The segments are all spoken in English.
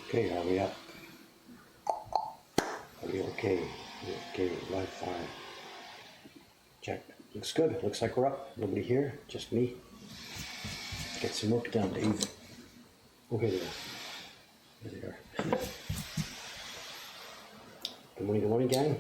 Okay, are we up? Are we okay? Okay, live fire. Check. Looks good. Looks like we're up. Nobody here, just me. Get some work done, Dave. Okay, there. There they are. Good morning, gang.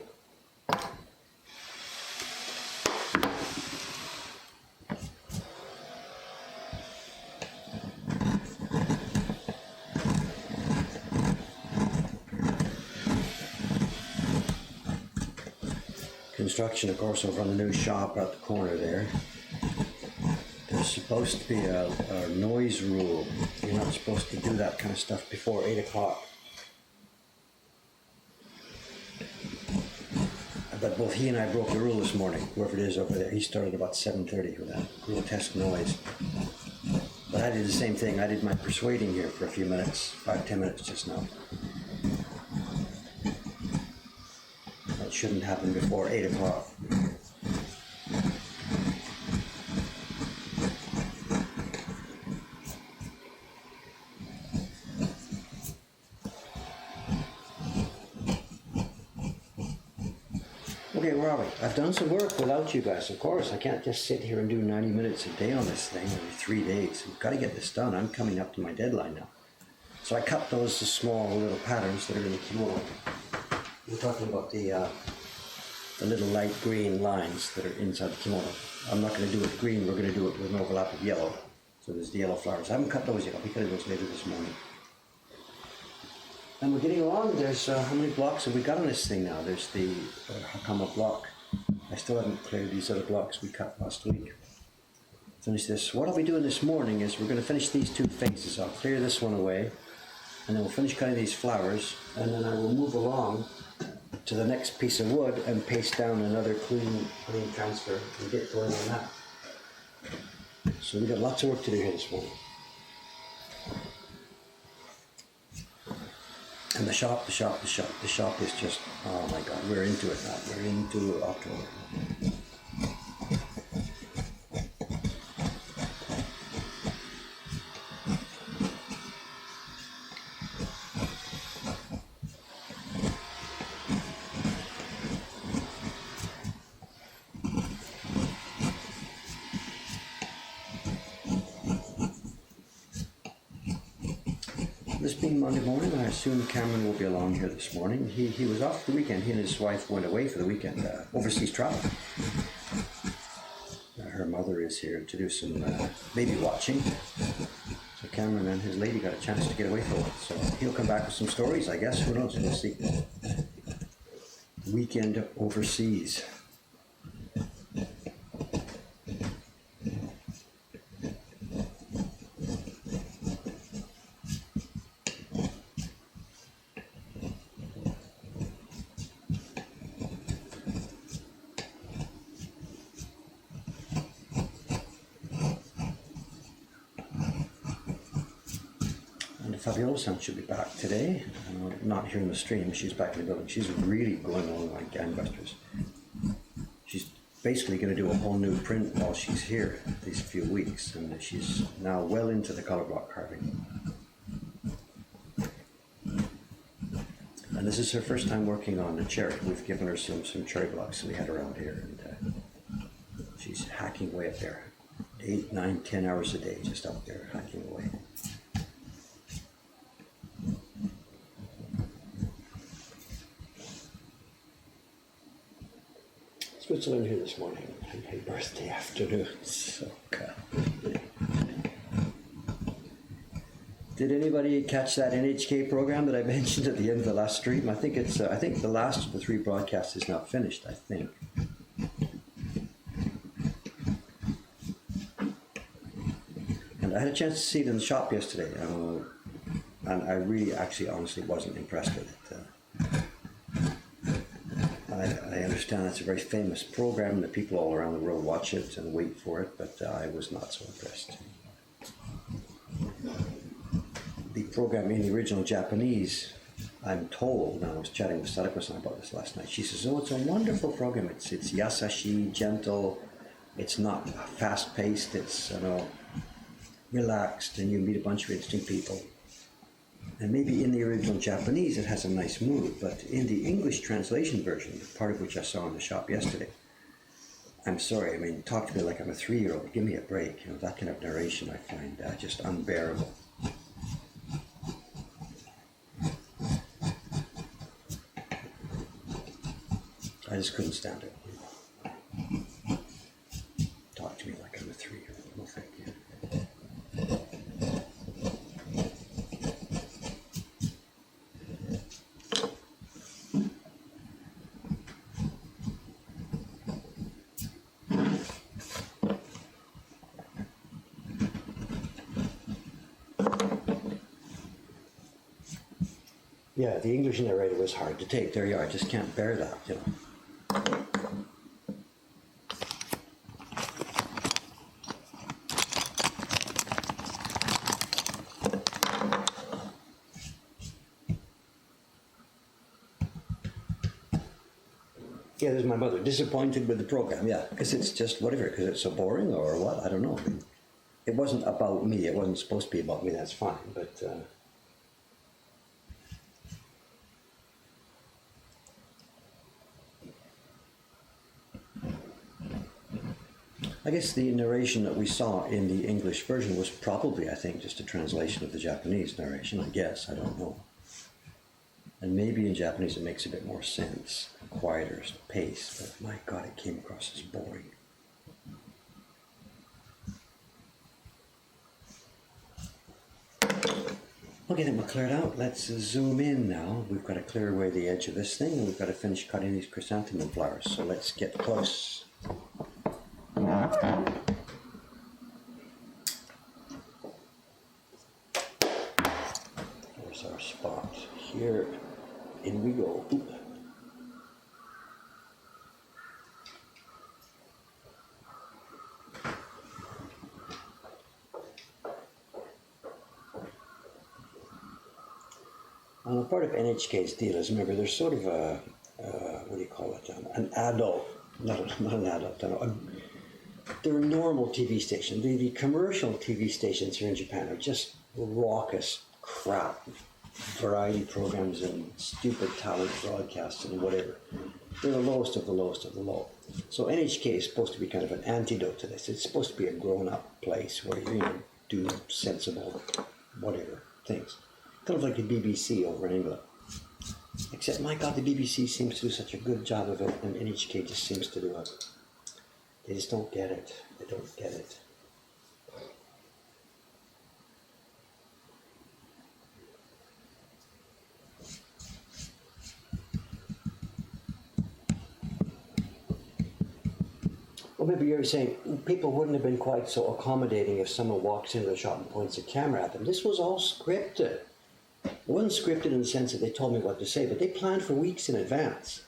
Construction, of course, over on the new shop at the corner there. There's supposed to be a noise rule. You're not supposed to do that kind of stuff before 8 o'clock. But both he and I broke the rule this morning. Whoever it is over there, he started about 7:30 with that grotesque noise. But I did the same thing. I did my persuading here for a few minutes, 5-10 minutes just now. That shouldn't happen before 8 o'clock. Okay, where are we? I've done some work without you guys, of course. I can't just sit here and do 90 minutes a day on this thing every 3 days. We've got to get this done. I'm coming up to my deadline now. So I cut those small little patterns that are in the kimono. We're talking about the little light green lines that are inside the kimono. I'm not going to do it green. We're going to do it with an overlap of yellow. So there's the yellow flowers. I haven't cut those yet. I'll be cutting those later this morning. And we're getting along. There's how many blocks have we got on this thing now? There's the Hakama block. I still haven't cleared these other blocks we cut last week. Finish this. What I'll be doing this morning is we're going to finish these two faces. I'll clear this one away, and then we'll finish cutting these flowers, and then I will move along to the next piece of wood and paste down another clean transfer and get going on that. So we've got lots of work to do here this morning. And the shop is just, oh my God, we're into it now. We're into October. This being Monday morning, I assume Cameron will be along here this morning. He was off the weekend. He and his wife went away for the weekend, overseas travel. Her mother is here to do some baby watching. So Cameron and his lady got a chance to get away for once. So he'll come back with some stories, I guess. Who knows? We'll see. Weekend overseas. Fabiola should be back today. Not here in the stream. She's back in the building. She's really going on like gangbusters. She's basically going to do a whole new print while she's here these few weeks, and she's now well into the color block carving. And this is her first time working on a cherry. We've given her some cherry blocks we had around here, and she's hacking away up there. 8, 9, 10 hours a day just up there hacking away. Switzerland here this morning. Happy birthday afternoon. So good. Did anybody catch that NHK program that I mentioned at the end of the last stream? I think it's. I think the last of the 3 broadcasts is now finished. I think. And I had a chance to see it in the shop yesterday, and I really, actually, honestly, wasn't impressed with it. I understand it's a very famous program that people all around the world watch it and wait for it, but I was not so impressed. The program in the original Japanese, I'm told, and I was chatting with Sadako-san about this last night, she says, oh, it's a wonderful program. It's yasashi, gentle, it's not fast-paced, it's relaxed, and you meet a bunch of interesting people. And maybe in the original Japanese it has a nice mood, but in the English translation version, part of which I saw in the shop yesterday, I'm sorry, I mean, talk to me like I'm a 3-year-old. Give me a break. You know, that kind of narration I find just unbearable. I just couldn't stand it. Talk to me like I'm a 3-year-old. No, thank you. Yeah, the English narrator was hard to take. There you are. I just can't bear that, you know. Yeah, there's my mother. Disappointed with the program, yeah. Because it's just whatever, because it's so boring or what, I don't know. I mean, it wasn't about me. It wasn't supposed to be about me, that's fine. But I guess the narration that we saw in the English version was probably, I think, just a translation of the Japanese narration, I guess. I don't know. And maybe in Japanese it makes a bit more sense, a quieter pace, but my God, it came across as boring. Okay, then we're cleared out. Let's zoom in now. We've got to clear away the edge of this thing, and we've got to finish cutting these chrysanthemum flowers. So let's get close. There's our spot. Here, in we go. Oop. Part of NHK's deal is, remember, there's sort of a, what do you call it, an adult, not an adult, they're a normal TV station. The commercial TV stations here in Japan are just raucous crap, variety programs and stupid talent broadcasts and whatever. They're the lowest of the lowest of the low. So NHK is supposed to be kind of an antidote to this. It's supposed to be a grown-up place where you do sensible, whatever, things. Kind of like the BBC over in England. Except, my God, the BBC seems to do such a good job of it, and NHK just seems to do it. They just don't get it. They don't get it. Well, maybe you're saying people wouldn't have been quite so accommodating if someone walks into the shop and points a camera at them. This was all scripted. It wasn't scripted in the sense that they told me what to say, but they planned for weeks in advance.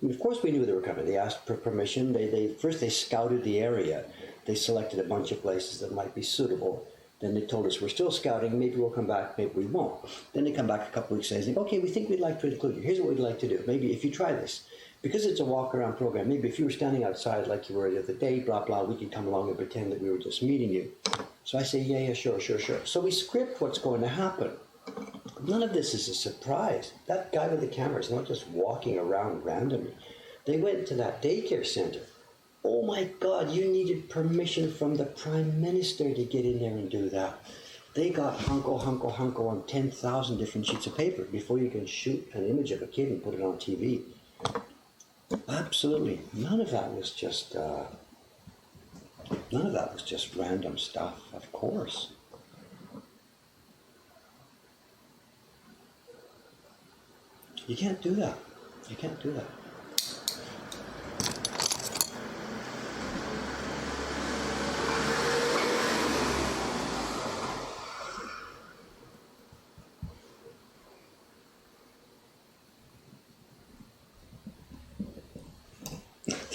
I mean, of course we knew they were coming. They asked for permission. First they scouted the area. They selected a bunch of places that might be suitable. Then they told us, we're still scouting, maybe we'll come back, maybe we won't. Then they come back a couple weeks later and say, okay, we think we'd like to include you. Here's what we'd like to do. Maybe if you try this. Because it's a walk-around program, maybe if you were standing outside like you were the other day, blah, blah, we could come along and pretend that we were just meeting you. So I say, yeah, sure. So we script what's going to happen. None of this is a surprise. That guy with the camera is not just walking around randomly. They went to that daycare center. Oh my God, you needed permission from the Prime Minister to get in there and do that. They got hunko on 10,000 different sheets of paper before you can shoot an image of a kid and put it on TV. Absolutely. None of that was just random stuff, of course. You can't do that. You can't do that.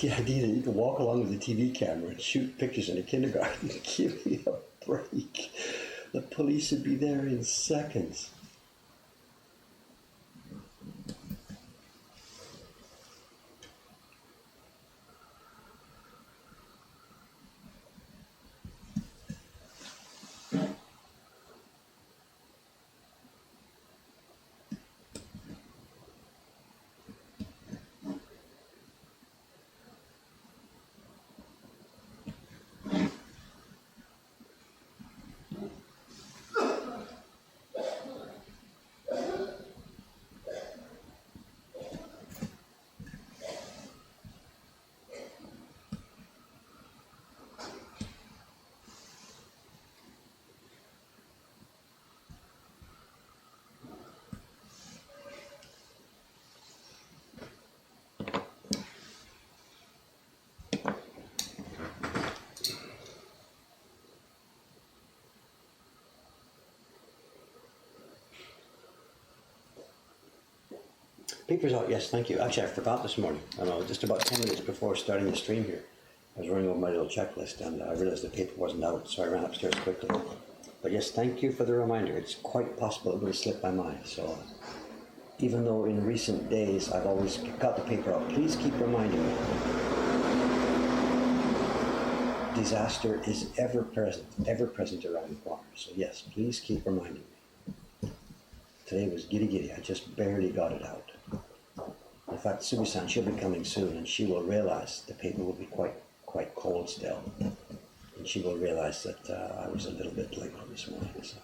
The idea that you can walk along with a TV camera and shoot pictures in a kindergarten, give me a break. The police would be there in seconds. Paper's out, yes, thank you. Actually, I forgot this morning. I know, just about 10 minutes before starting the stream here, I was running over my little checklist and I realized the paper wasn't out, so I ran upstairs quickly. But yes, thank you for the reminder. It's quite possible it would have slipped my mind. So even though in recent days I've always got the paper out, please keep reminding me. Disaster is ever present around the corner. So yes, please keep reminding me. Today was giddy giddy. I just barely got it out. In fact, Subi-san, she'll be coming soon, and she will realize the paper will be quite cold still, and she will realize that I was a little bit late this morning. So.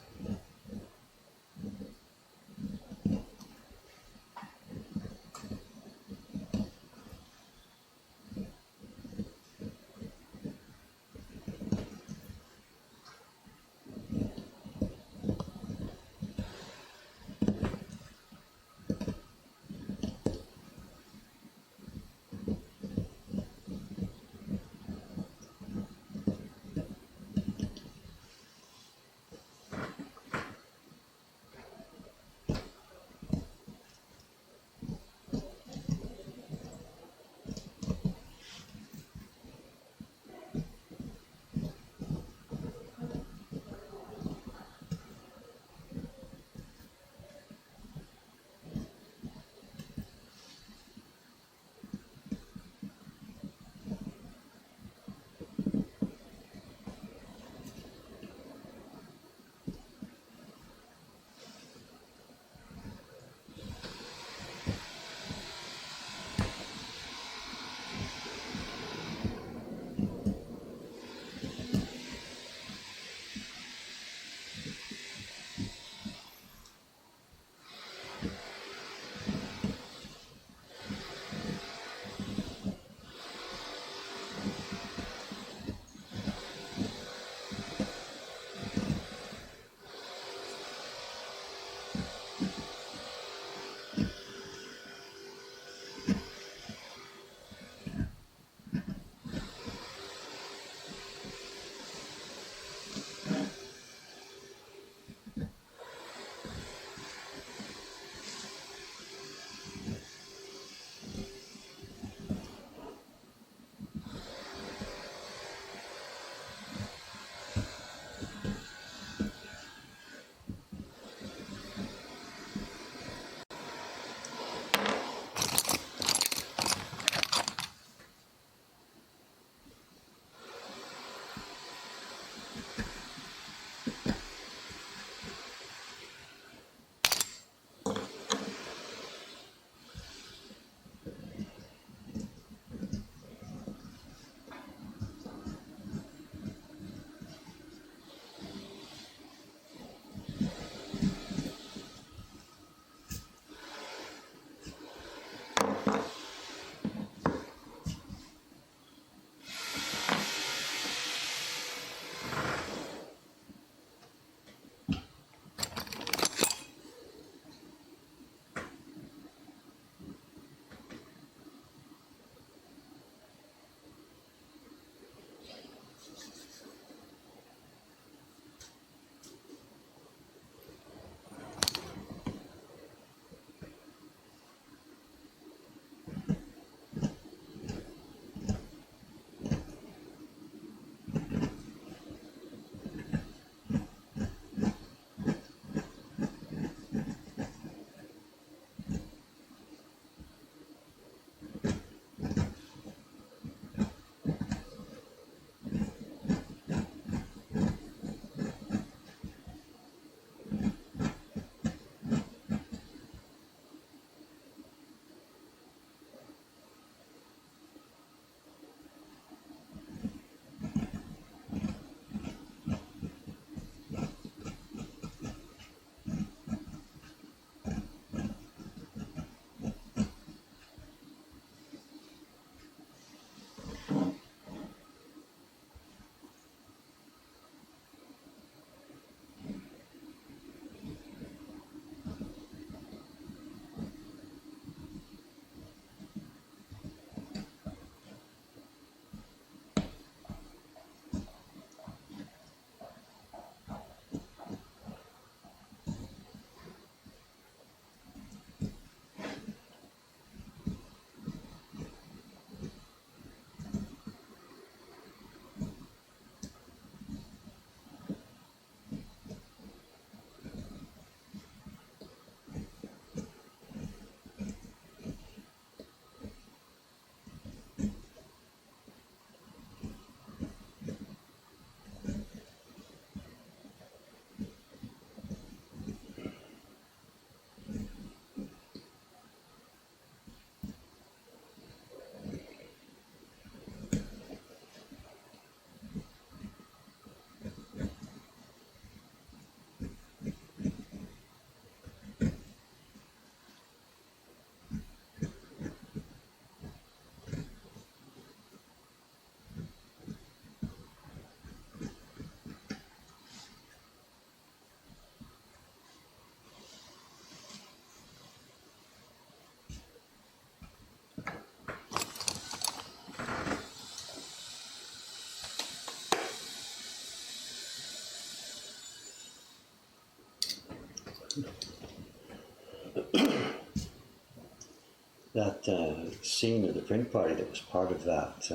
that scene of the print party that was part of that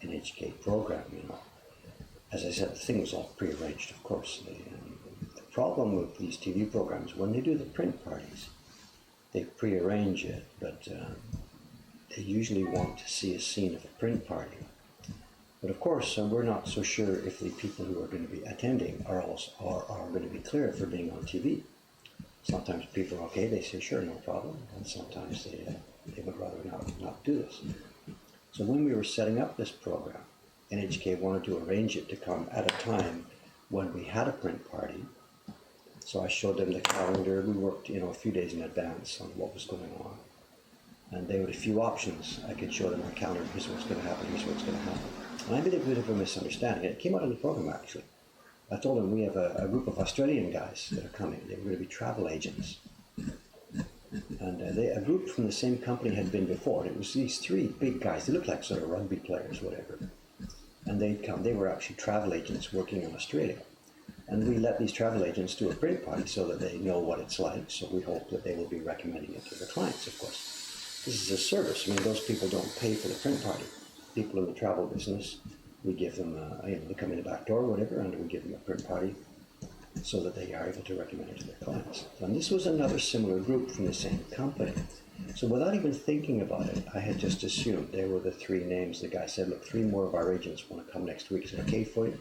NHK program, as I said, the thing was all prearranged, of course. The problem with these TV programs, when they do the print parties, they prearrange it, but they usually want to see a scene of a print party. But of course, we're not so sure if the people who are going to be attending are going to be clear for being on TV. Sometimes people are okay, they say, sure, no problem, and sometimes they would rather not do this. So when we were setting up this program, NHK wanted to arrange it to come at a time when we had a print party. So I showed them the calendar. We worked, a few days in advance on what was going on. And they had a few options. I could show them our calendar. Here's what's going to happen. Here's what's going to happen. And I made a bit of a misunderstanding. It came out in the program, actually. I told them we have a group of Australian guys that are coming. They were going to be travel agents. And a group from the same company had been before. It was these three big guys. They looked like sort of rugby players, whatever. And they'd come. They were actually travel agents working in Australia. And we let these travel agents do a print party so that they know what it's like. So we hope that they will be recommending it to their clients, of course. This is a service. I mean, those people don't pay for the print party. People in the travel business, we give them, they come in the back door or whatever, and we give them a print party so that they are able to recommend it to their clients. And this was another similar group from the same company. So without even thinking about it, I had just assumed they were the three names. The guy said, look, 3 more of our agents want to come next week. Is it okay for you?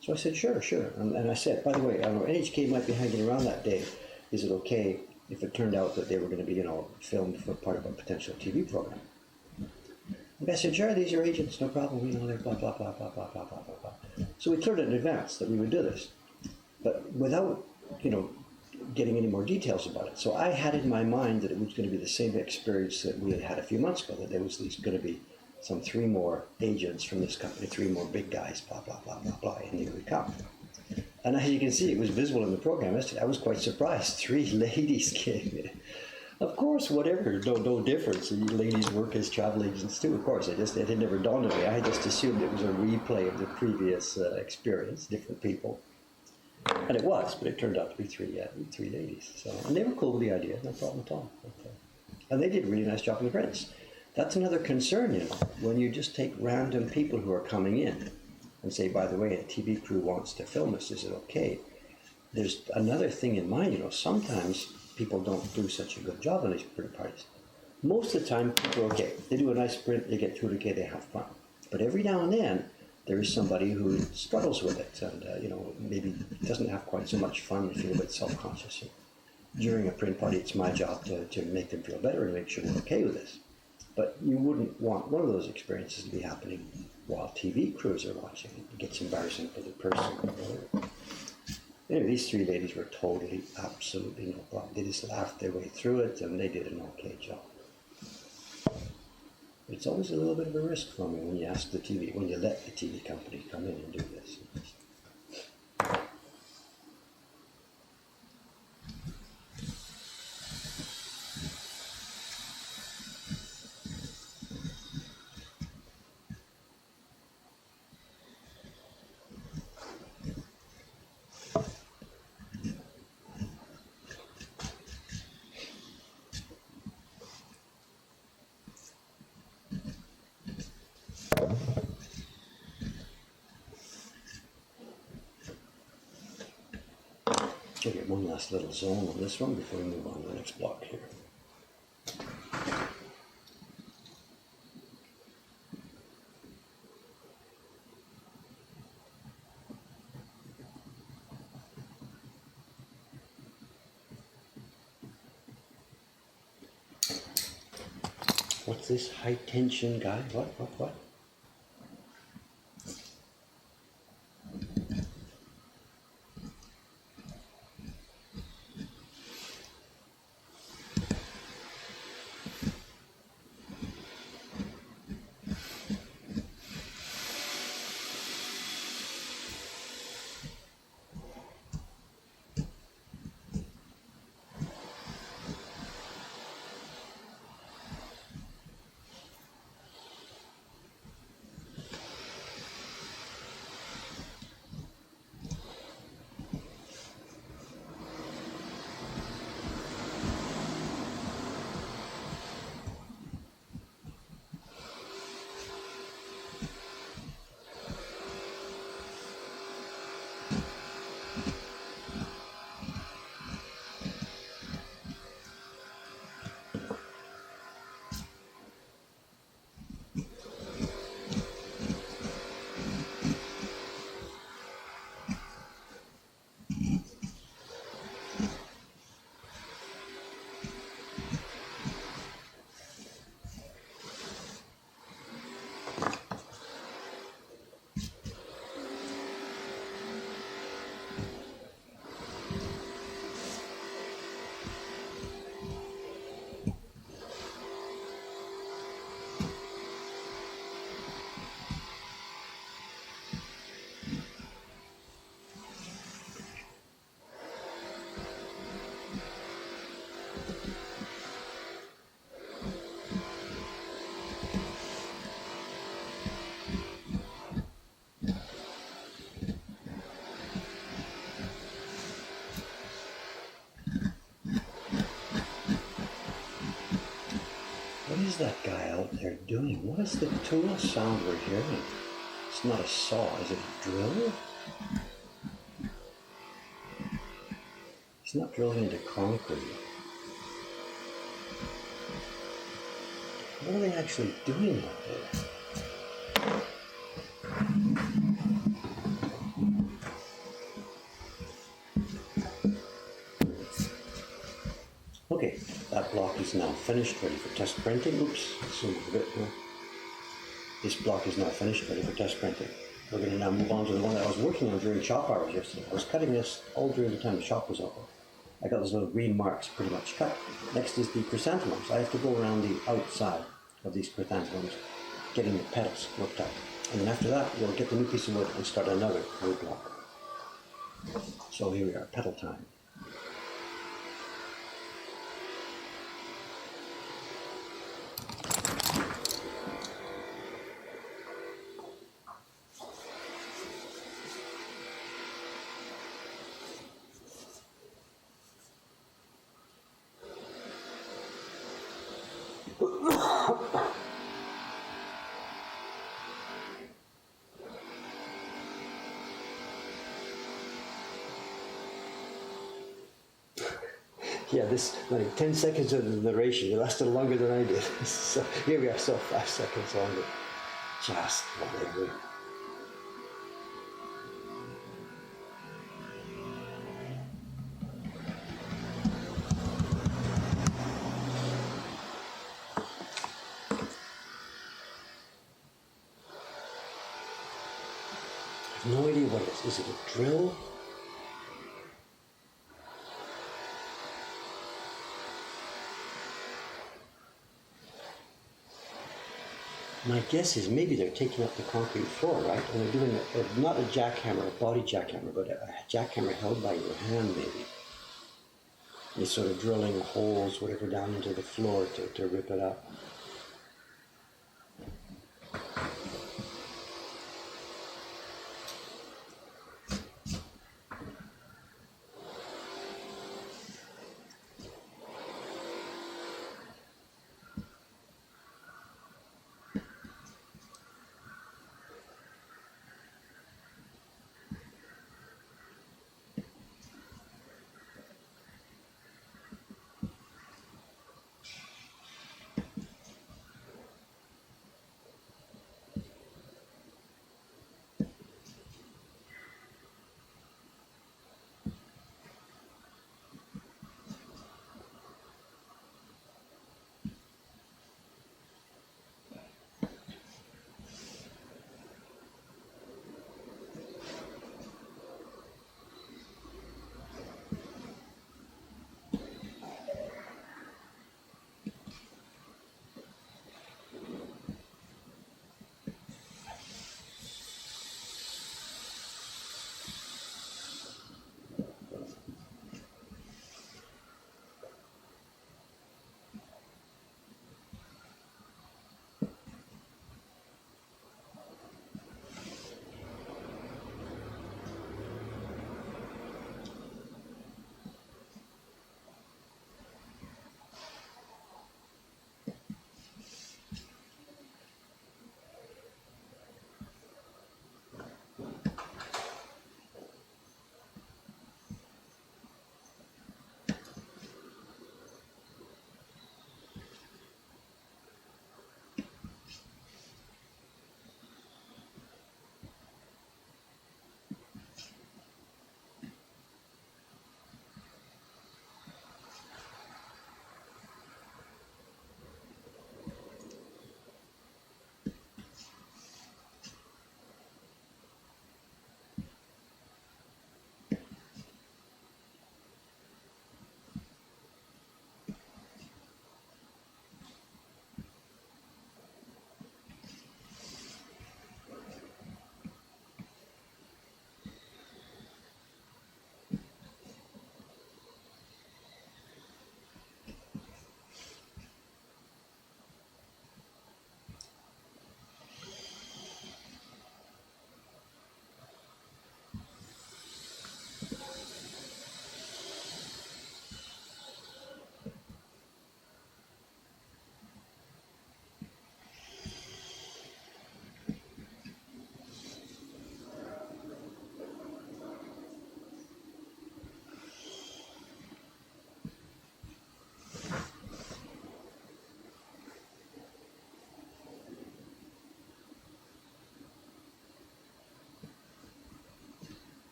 So I said, sure. And I said, by the way, I don't know, NHK might be hanging around that day. Is it okay if it turned out that they were going to be, filmed for part of a potential TV program? And I said, sure, these are agents, no problem. They're blah, blah, blah, blah, blah, blah, blah, blah, blah. So we cleared it in advance that we would do this. But without, getting any more details about it. So I had in my mind that it was going to be the same experience that we had had a few months ago, that there was going to be some 3 more agents from this company, 3 more big guys, blah, blah, blah, blah, blah, and they would come. And as you can see, it was visible in the program yesterday. I was quite surprised. 3 ladies came in. Of course, whatever, no difference. Ladies work as travel agents too, of course. It had never dawned on me. I just assumed it was a replay of the previous experience, different people. And it was, but it turned out to be 3 ladies. So, and they were cool with the idea, no problem at all. And they did a really nice job in the prints. That's another concern, when you just take random people who are coming in and say, by the way, a TV crew wants to film us, is it okay? There's another thing in mind, sometimes people don't do such a good job on these print parties. Most of the time, people are okay. They do a nice print, they get through it okay, they have fun. But every now and then, there is somebody who struggles with it and, maybe doesn't have quite so much fun, they feel a bit self-conscious. During a print party, it's my job to make them feel better and make sure we're okay with this. But you wouldn't want one of those experiences to be happening while TV crews are watching. It gets embarrassing for the person. Anyway, these 3 ladies were totally, absolutely no problem. They just laughed their way through it and they did an okay job. It's always a little bit of a risk for me when you let the TV company come in and do this. I'll get one last little zone on this one before we move on to the next block here. What's this high tension guy? What? is that guy out there doing? What is the tool sound we're hearing? It's not a saw. Is it a drill? He's not drilling into concrete. What are they actually doing out there? Okay, that block is now finished, ready for test printing. Oops, let's move a bit here. This block is now finished, ready for test printing. We're going to now move on to the one that I was working on during shop hours yesterday. I was cutting this all during the time the shop was open. I got those little green marks pretty much cut. Next is the chrysanthemums. I have to go around the outside of these chrysanthemums, getting the petals worked out. And then after that, we'll get the new piece of wood and start another wood block. So here we are, petal time. Yeah, this like 10 seconds of the narration, it lasted longer than I did. So here we are, so 5 seconds longer. Just whatever. I have no idea what it is. Is it a drill? My guess is maybe they're taking up the concrete floor, right? And they're doing not a jackhammer, a body jackhammer, but a jackhammer held by your hand, maybe. They're sort of drilling holes, whatever, down into the floor to rip it up.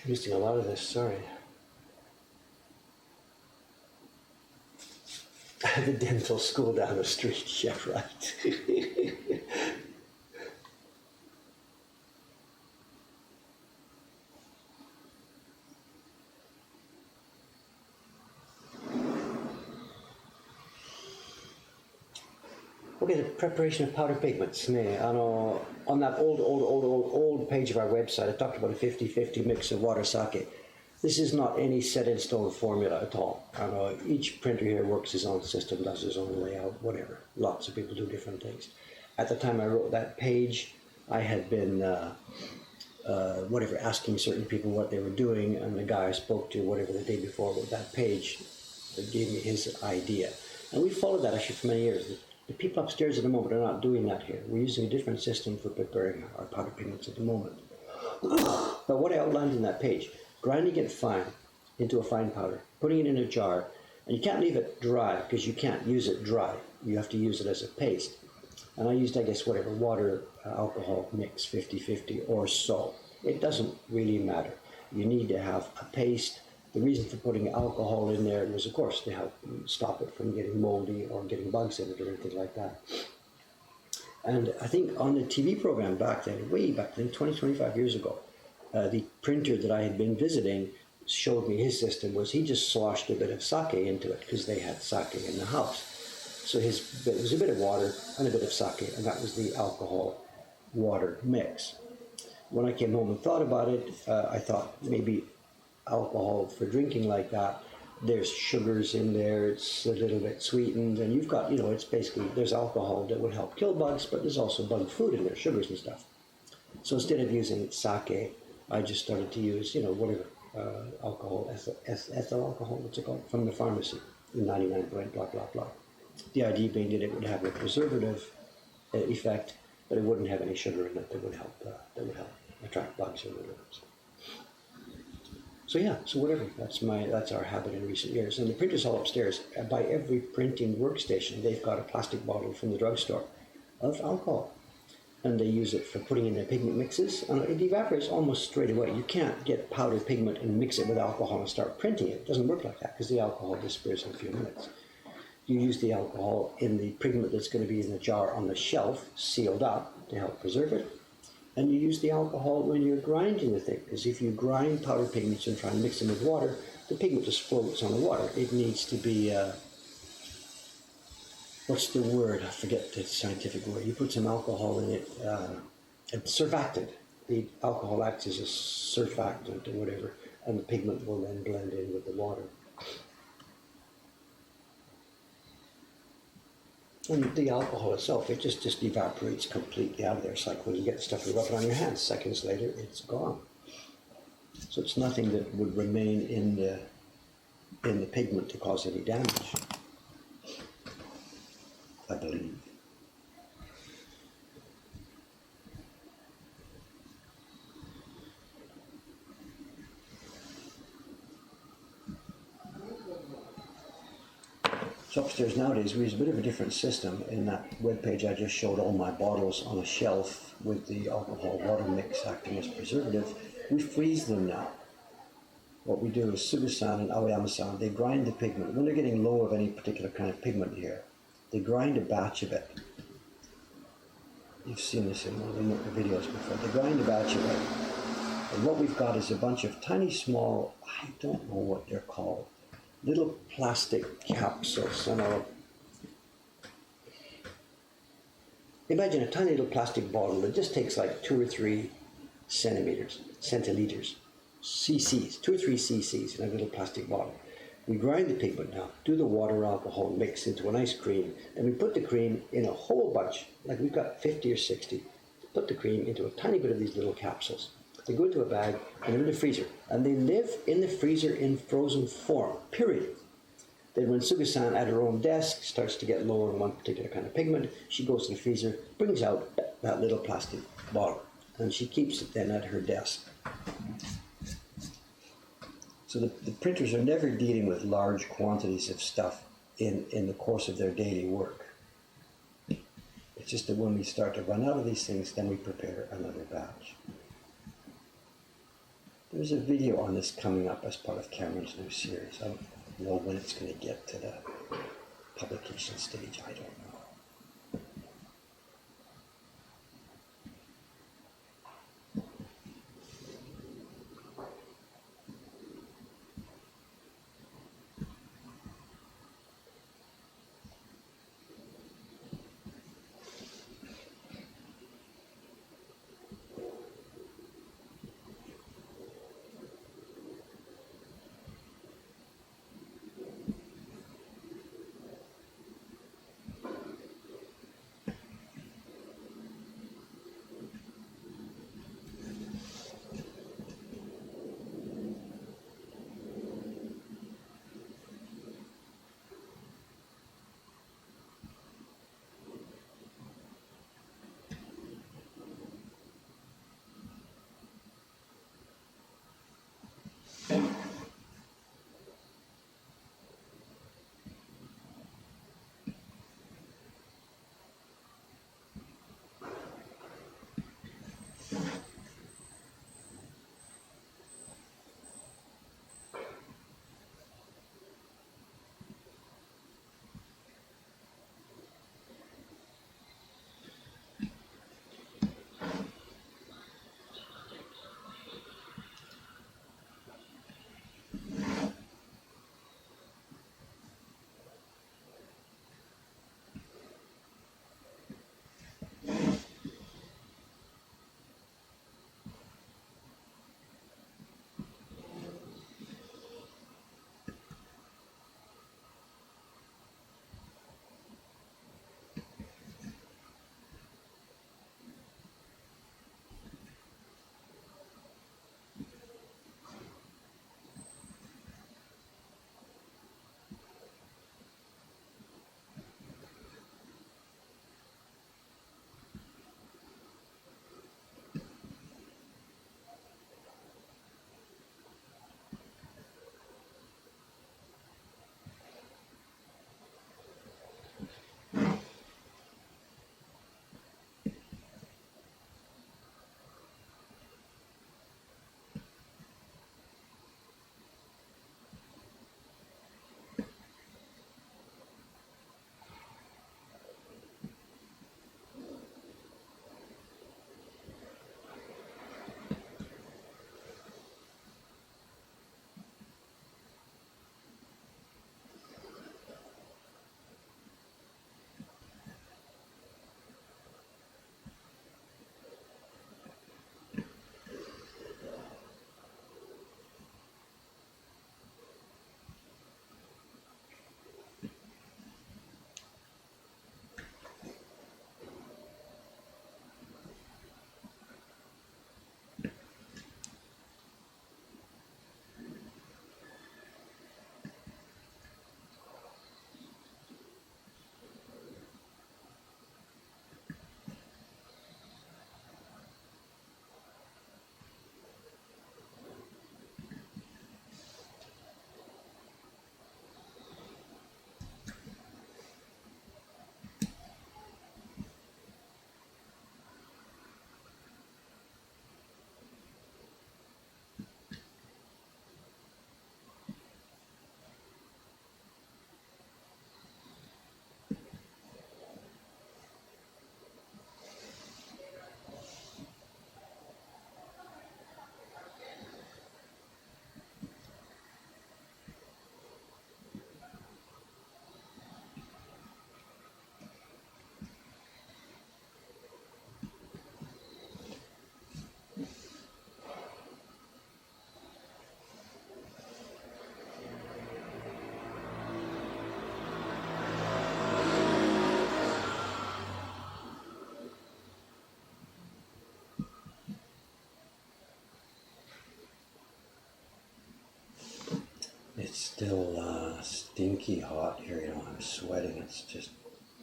Missing a lot of this, sorry. The dental school down the street, yeah, right. Okay, the preparation of powder pigments. On that old page of our website, I talked about a 50-50 mix of water sake. This is not any set in stone formula at all. Each printer here works his own system, does his own layout, whatever. Lots of people do different things. At the time I wrote that page, I had been asking certain people what they were doing, and the guy I spoke to, whatever, the day before wrote that page, gave me his idea. And we followed that actually for many years. The people upstairs at the moment are not doing that here. We're using a different system for preparing our powder pigments at the moment. But what I outlined in that page, grinding it fine into a fine powder, putting it in a jar, and you can't leave it dry because you can't use it dry. You have to use it as a paste. And I used, water, alcohol mix, 50-50 or so. It doesn't really matter. You need to have a paste. The reason for putting alcohol in there was, of course, to help stop it from getting moldy or getting bugs in it or anything like that. And I think on the TV program back then, way back then, 20, 25 years ago, the printer that I had been visiting showed me his system was he just sloshed a bit of sake into it because they had sake in the house. So it was a bit of water and a bit of sake, and that was the alcohol water mix. When I came home and thought about it, I thought maybe alcohol for drinking like that, there's sugars in there, it's a little bit sweetened, and you've got, it's basically, there's alcohol that would help kill bugs, but there's also bug food in there, sugars and stuff. So instead of using sake, I just started to use, alcohol, ethyl alcohol, what's it called, from the pharmacy, 99 point, blah, blah, blah. The idea being that it would have a preservative effect, but it wouldn't have any sugar in it that would help attract bugs or whatever. So whatever, that's our habit in recent years. And the printers all upstairs, by every printing workstation, they've got a plastic bottle from the drugstore of alcohol. And they use it for putting in their pigment mixes, and it evaporates almost straight away. You can't get powdered pigment and mix it with alcohol and start printing it. It doesn't work like that, because the alcohol disappears in a few minutes. You use the alcohol in the pigment that's going to be in the jar on the shelf, sealed up, to help preserve it. And you use the alcohol when you're grinding the thing, because if you grind powdered pigments and try and mix them with water, the pigment just floats on the water. It needs to be, what's the word? I forget the scientific word. You put some alcohol in it, a surfactant. The alcohol acts as a surfactant or whatever, and the pigment will then blend in with the water. And the alcohol itself, it just evaporates completely out of there. It's like when you get stuff and rub it on your hands, seconds later, it's gone. So it's nothing that would remain in the pigment to cause any damage, I believe. So upstairs nowadays we use a bit of a different system. In that webpage I just showed all my bottles on a shelf with the alcohol water mix acting as preservative. We freeze them now. What we do is Sugu-san and Aoyama-san, they grind the pigment. When they're getting low of any particular kind of pigment here, they grind a batch of it. You've seen this in one of the videos before. They grind a batch of it. And what we've got is a bunch of tiny small, I don't know what they're called, little plastic capsules. Imagine a tiny little plastic bottle that just takes like 2 or 3 centiliters, cc's, 2 or 3 cc's in a little plastic bottle. We grind the pigment now, do the water alcohol mix into a nice cream, and we put the cream in a whole bunch, like we've got 50 or 60, put the cream into a tiny bit of these little capsules. They go into a bag and they're in the freezer, and they live in the freezer in frozen form, period. Then when Sugu-san at her own desk starts to get low on one particular kind of pigment, she goes to the freezer, brings out that little plastic bottle, and she keeps it then at her desk. So the printers are never dealing with large quantities of stuff in the course of their daily work. It's just that when we start to run out of these things, then we prepare another batch. There's a video on this coming up as part of Cameron's new series. I don't know when it's going to get to the publication stage. I don't know. It's still stinky hot here, you know, I'm sweating. It's just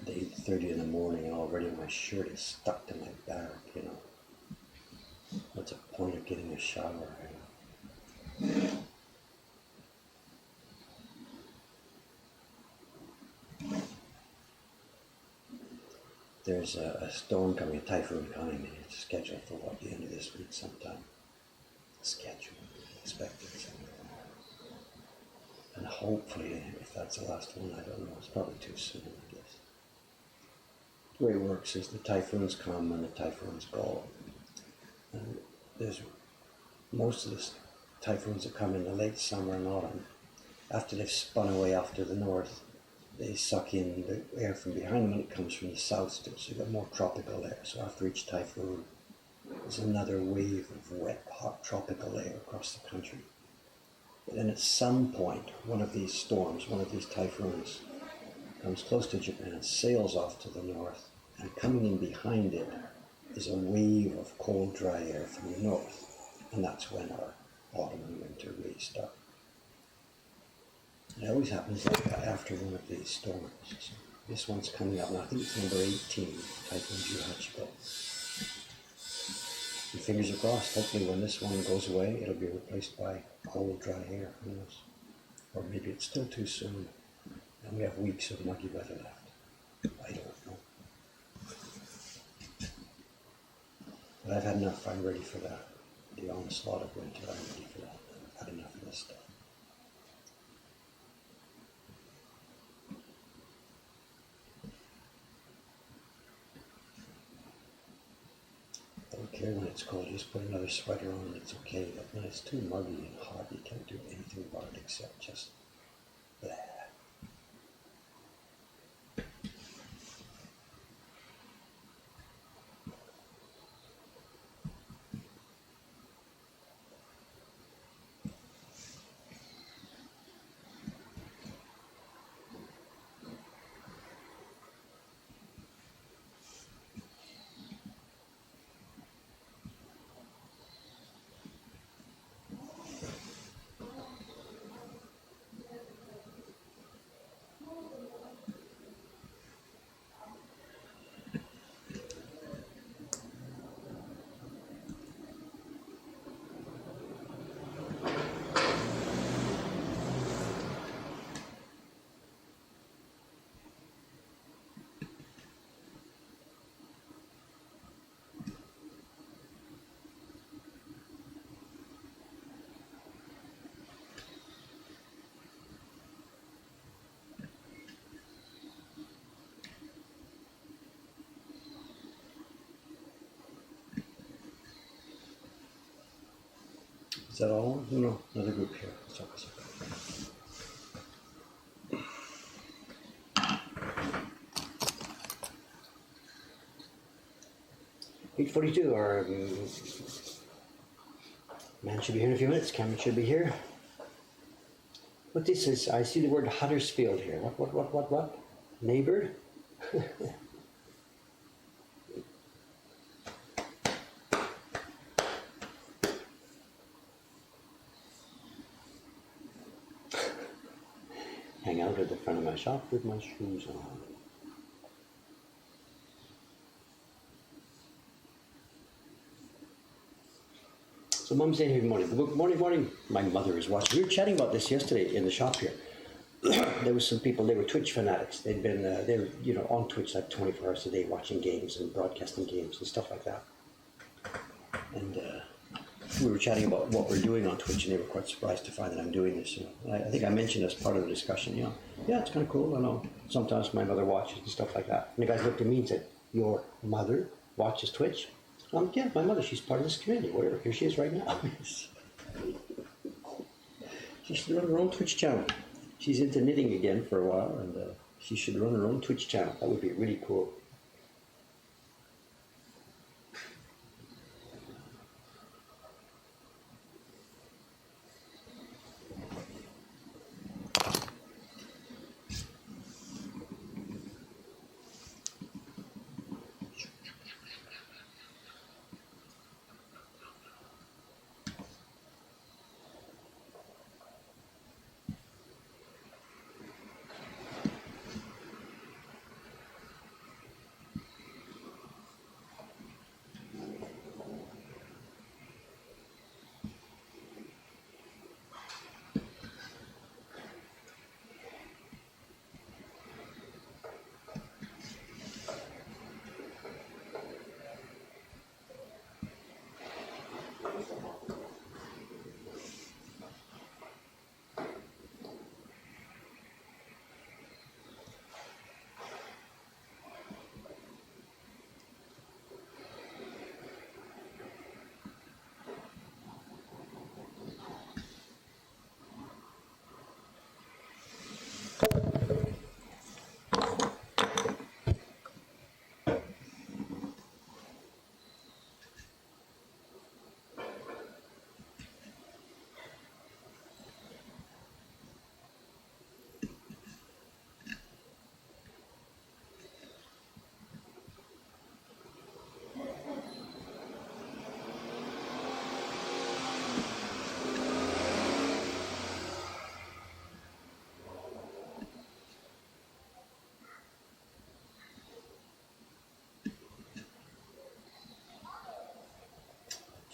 8:30 in the morning and already my shirt is stuck to my back, you know. What's the point of getting a shower, you know? There's a storm coming, a typhoon coming, and it's scheduled for the end of this week sometime. scheduled, expected. And hopefully, if that's the last one, I don't know, it's probably too soon, I guess. The way it works is the typhoons come and the typhoons go. And there's most of the typhoons that come in the late summer and autumn. After they've spun away off to the north, they suck in the air from behind them and it comes from the south still, so you've got more tropical air. So after each typhoon, there's another wave of wet, hot tropical air across the country. But then at some point, one of these storms, one of these typhoons, comes close to Japan, sails off to the north, and coming in behind it is a wave of cold, dry air from the north. And that's when our autumn and winter really start. It always happens like that after one of these storms. So this one's coming up now. I think it's number 18, Typhoon Juhachiko. And fingers are crossed, hopefully when this one goes away, it'll be replaced by cold, dry air. Who knows? Or maybe it's still too soon, and we have weeks of muggy weather left. I don't know. But I've had enough. I'm ready for that. The onslaught of winter, I'm ready for that. I've had enough of this stuff. I don't care when it's cold, just put another sweater on and it's okay. But when it's too muggy and hot, you can't do anything about it except just bleh. Is that all? No, another group here. Sorry. 8:42, our man should be here in a few minutes. Cameron should be here. What this is, I see the word Huddersfield here. What? Neighbor? Hang out at the front of my shop with my shoes on. So Mum's saying good morning. Morning. My mother is watching. We were chatting about this yesterday in the shop here. There was some people, they were Twitch fanatics. They'd been, they were, on Twitch like 24 hours a day watching games and broadcasting games and stuff like that. And we were chatting about what we're doing on Twitch, and they were quite surprised to find that I'm doing this. I think I mentioned as part of the discussion, yeah, it's kind of cool. I know sometimes my mother watches and stuff like that. And the guys looked at me and said, "Your mother watches Twitch?" Yeah, my mother, she's part of this community. Whatever, here she is right now. She should run her own Twitch channel. She's into knitting again for a while, and she should run her own Twitch channel. That would be really cool.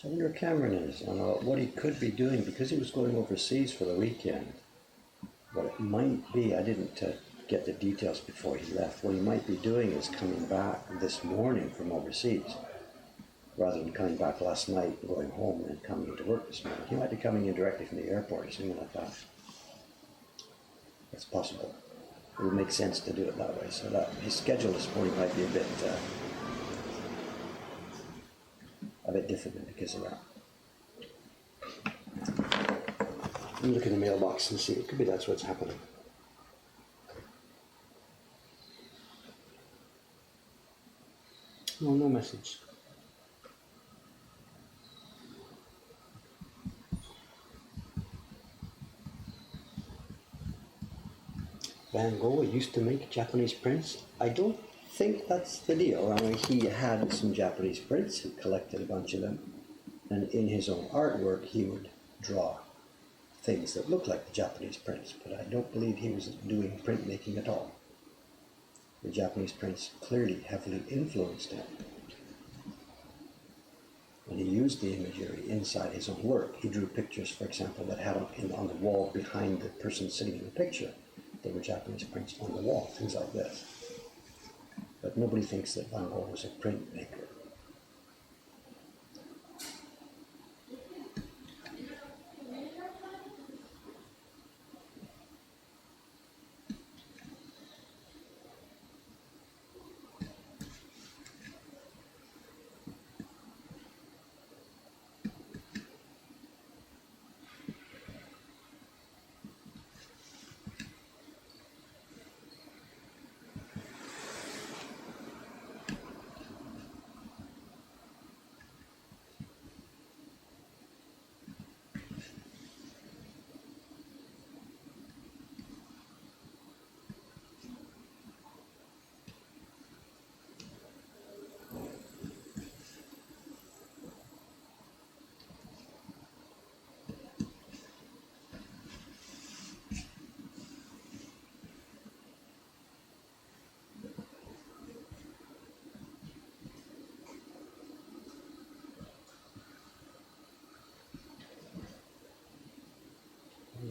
I wonder if Cameron is on what he could be doing because he was going overseas for the weekend. What it might be, I didn't get the details before he left. What he might be doing is coming back this morning from overseas, rather than coming back last night and going home and coming into work this morning. He might be coming in directly from the airport or something like that. That's possible. It would make sense to do it that way. So that his schedule this morning might be a bit different because of that. Let me look in the mailbox and see. It could be that's what's happening. Oh, no message. Van Gogh used to make Japanese prints. I don't think that's the deal. I mean, he had some Japanese prints. He collected a bunch of them. And in his own artwork, he would draw things that looked like the Japanese prints. But I don't believe he was doing printmaking at all. The Japanese prints clearly heavily influenced him. When he used the imagery inside his own work, he drew pictures, for example, that had on the wall behind the person sitting in the picture. There were Japanese prints on the wall, things like this. But nobody thinks that Van Gogh was a printmaker.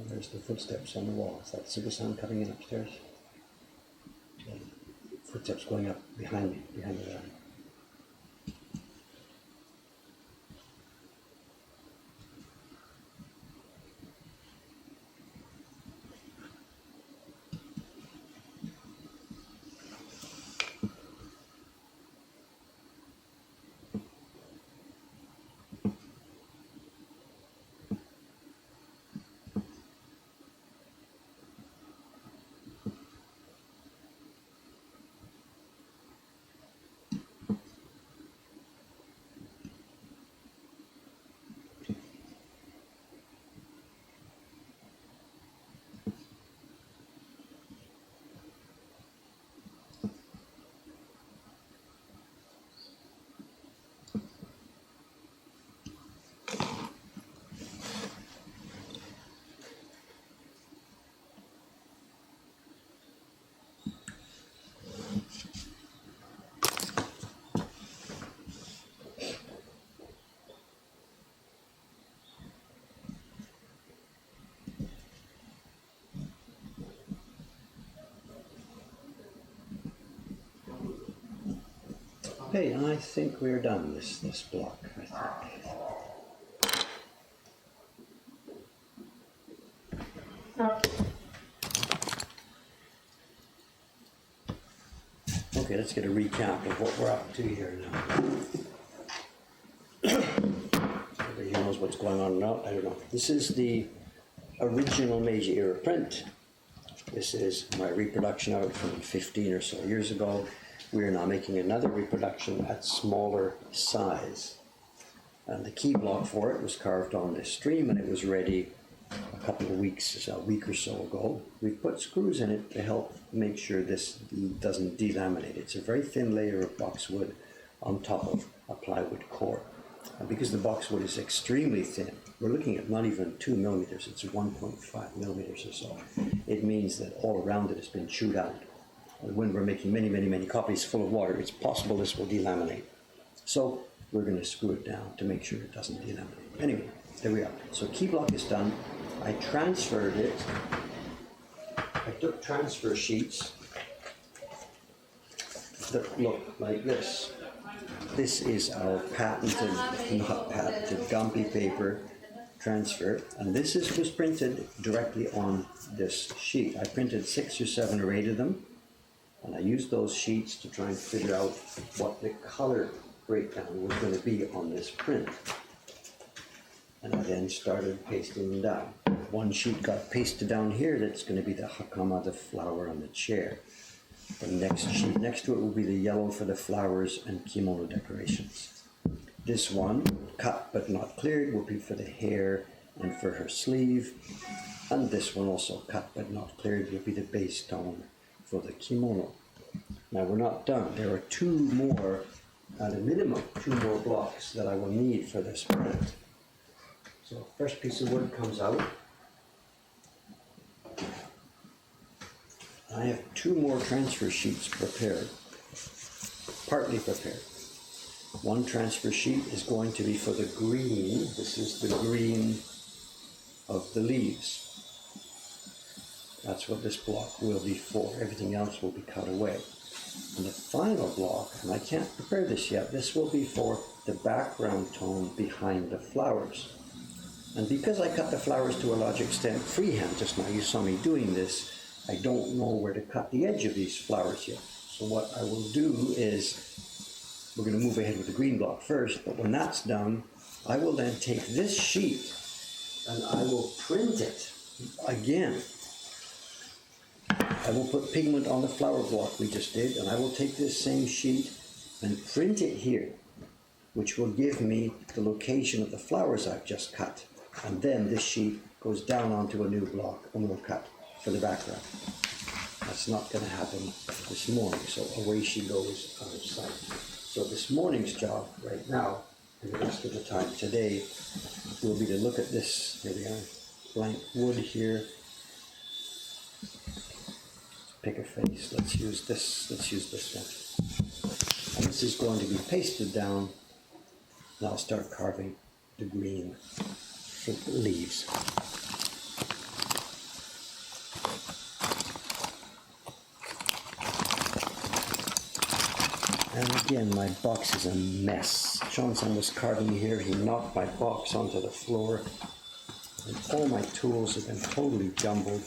There's the footsteps on the wall. Is that Suga-san coming in upstairs? Footsteps going up behind me, behind the line. Okay, I think we're done this block, I think. Okay, let's get a recap of what we're up to here now. Everybody knows what's going on now. I don't know. This is the original Meiji era print. This is my reproduction of it from 15 or so years ago. We are now making another reproduction at smaller size. And the key block for it was carved on this stream, and it was ready a couple of weeks, a week or so ago. We've put screws in it to help make sure this doesn't delaminate. It's a very thin layer of boxwood on top of a plywood core. And because the boxwood is extremely thin, we're looking at not even 2 millimeters, it's 1.5 millimeters or so. It means that all around it has been chewed out. And when we're making many copies full of water, it's possible this will delaminate. So we're going to screw it down to make sure it doesn't delaminate. Anyway, there we are. So key block is done. I transferred it. I took transfer sheets that look like this. This is our patented, not patented, Gampi paper transfer, and this was printed directly on this sheet. I printed 6 or 7 or 8 of them, and I used those sheets to try and figure out what the color breakdown was going to be on this print. And I then started pasting them down. One sheet got pasted down here, that's going to be the hakama, the flower on the chair. The next sheet next to it will be the yellow for the flowers and kimono decorations. This one, cut but not cleared, will be for the hair and for her sleeve. And this one also cut but not cleared will be the base tone for the kimono. Now we're not done. There are 2 more, at a minimum, 2 more blocks that I will need for this print. So first piece of wood comes out. I have 2 more transfer sheets prepared, partly prepared. One transfer sheet is going to be for the green. This is the green of the leaves. That's what this block will be for. Everything else will be cut away. And the final block, and I can't prepare this yet, this will be for the background tone behind the flowers. And because I cut the flowers to a large extent freehand just now, you saw me doing this, I don't know where to cut the edge of these flowers yet. So what I will do is, we're going to move ahead with the green block first, but when that's done, I will then take this sheet and I will print it again. I will put pigment on the flower block we just did, and I will take this same sheet and print it here, which will give me the location of the flowers I've just cut. And then this sheet goes down onto a new block and we'll cut for the background. That's not going to happen this morning, so away she goes out of sight. So this morning's job right now, and the rest of the time today, will be to look at this. Here we are, blank wood here. Pick a face. Let's use this one. And this is going to be pasted down, and I'll start carving the green leaves. And again, my box is a mess. Johnson was carving here, he knocked my box onto the floor, and all my tools have been totally jumbled.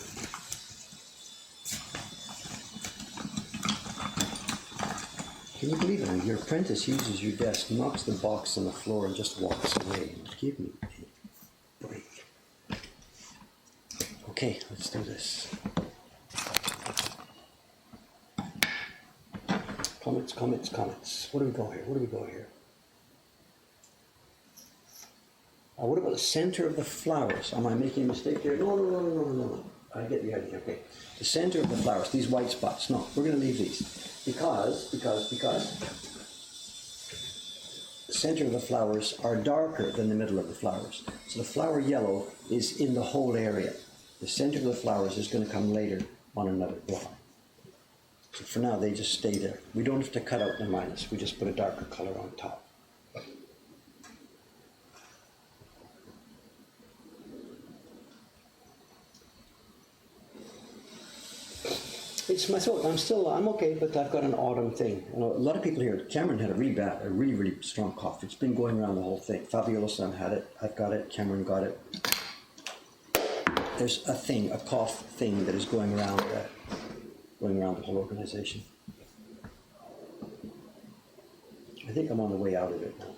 Can you believe it? Your apprentice uses your desk, knocks the box on the floor, and just walks away. Give me a break. Okay, let's do this. Comments. What do we go here? What about the center of the flowers? Am I making a mistake here? No. I get the idea. Okay. The center of the flowers, these white spots. No, we're going to leave these. Because the center of the flowers are darker than the middle of the flowers. So the flower yellow is in the whole area. The center of the flowers is going to come later on another block. So for now, they just stay there. We don't have to cut out the minus. We just put a darker color on top. It's my throat. I'm okay, but I've got an autumn thing. You know, a lot of people here, Cameron had a really strong cough. It's been going around the whole thing. Fabiola-san had it. I've got it. Cameron got it. There's a cough thing that is going around the whole organization. I think I'm on the way out of it now.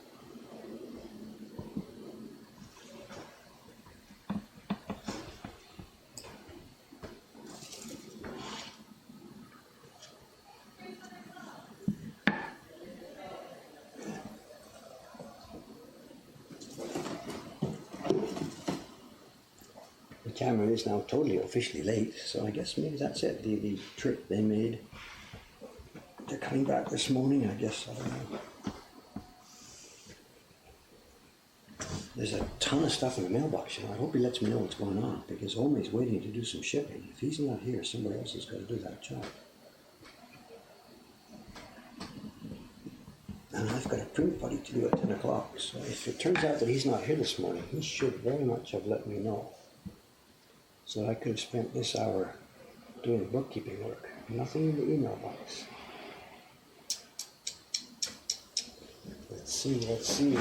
The camera is now totally officially late, so I guess maybe that's it. The trip they made. They're coming back this morning, I guess. I don't know. There's a ton of stuff in the mailbox, you know. I hope he lets me know what's going on, because Omi's waiting to do some shipping. If he's not here, somebody else has got to do that job. And I've got a print buddy to do at 10 o'clock. So if it turns out that he's not here this morning, he should very much have let me know. So I could have spent this hour doing bookkeeping work. Nothing in the email box. Let's see.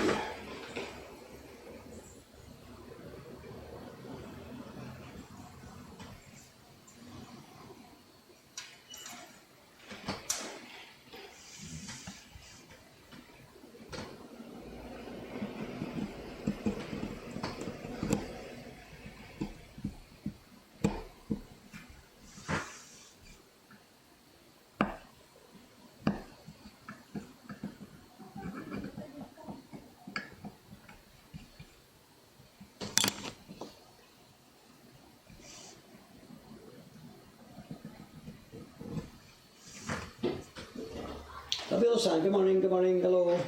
Bill-san, good morning, hello.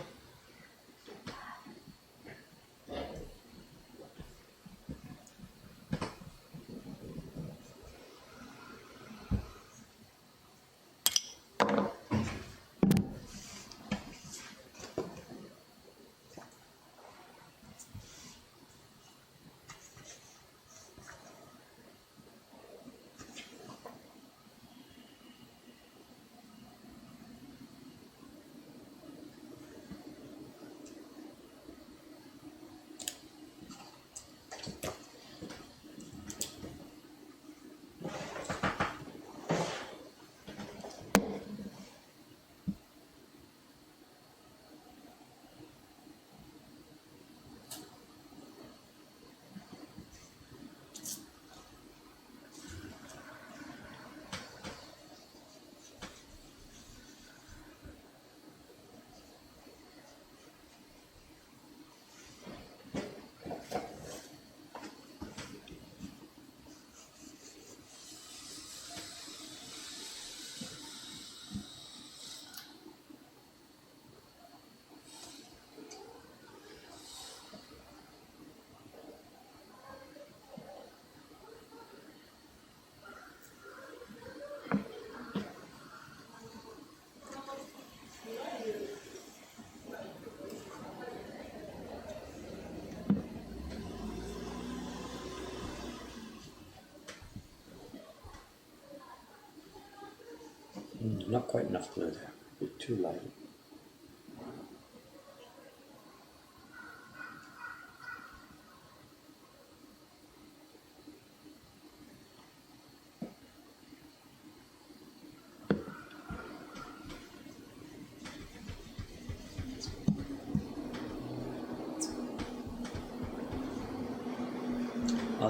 Not quite enough glue there, a bit too light.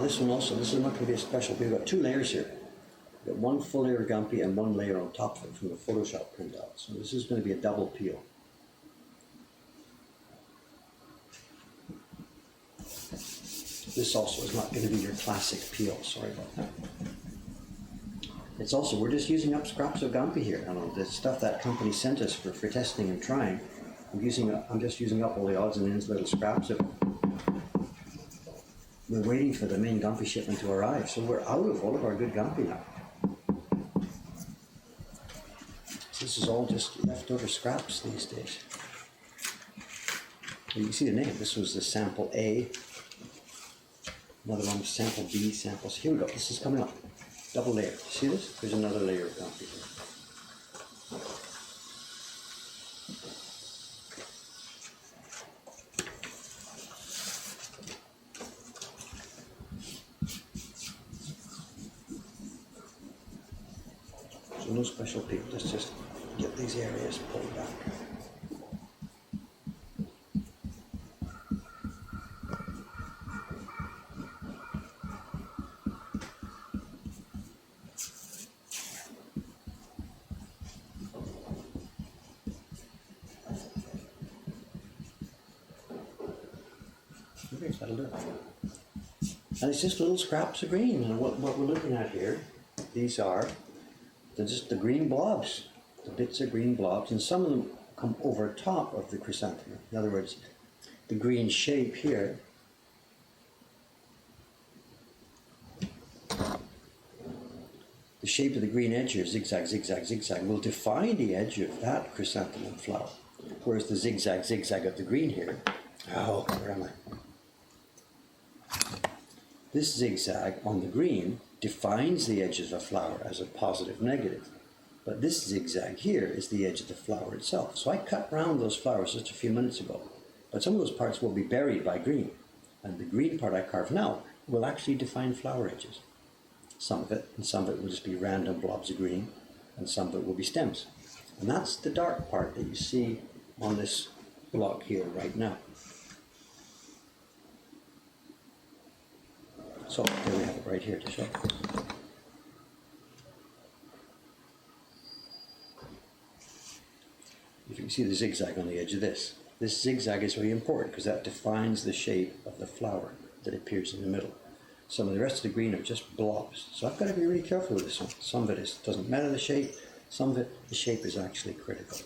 This one also, this is not going to be a special. We've got 2 layers here. We've got one full layer of Gumpy and 1 layer on top of it from the Photoshop printout. So this is going to be a double peel. This also is not going to be your classic peel. Sorry about that. It's also, we're just using up scraps of Gumpy here. I know the stuff that company sent us for testing and trying. I'm just using up all the odds and ends, little scraps of it. We're waiting for the main Gumpy shipment to arrive, so we're out of all of our good Gumpy now. So this is all just leftover scraps these days. You can see the name. This was the sample A. Another one was sample B, samples. Here we go. This is coming up. Double layer. See this? There's another layer of Gumpy here. No special peel, let's just get these areas pulled back. Okay, that'll do it. And it's just little scraps of green, and what we're looking at here, these are just the green blobs, the bits of green blobs, and some of them come over top of the chrysanthemum. In other words, the green shape here the shape of the green edge here, zigzag, zigzag, zigzag, will define the edge of that chrysanthemum flower. whereas the zigzag of the green here, oh, where am I? This zigzag on the green defines the edge of a flower as a positive, negative. But this zigzag here is the edge of the flower itself. So I cut round those flowers just a few minutes ago. But some of those parts will be buried by green. And the green part I carve now will actually define flower edges. Some of it, and some of it will just be random blobs of green, and some of it will be stems. And that's the dark part that you see on this block here right now. So there we have it right here to show. If you can see the zigzag on the edge of this. This zigzag is very important because that defines the shape of the flower that appears in the middle. Some of the rest of the green are just blobs. So I've got to be really careful with this one. Some of it doesn't matter the shape, some of it, the shape is actually critical.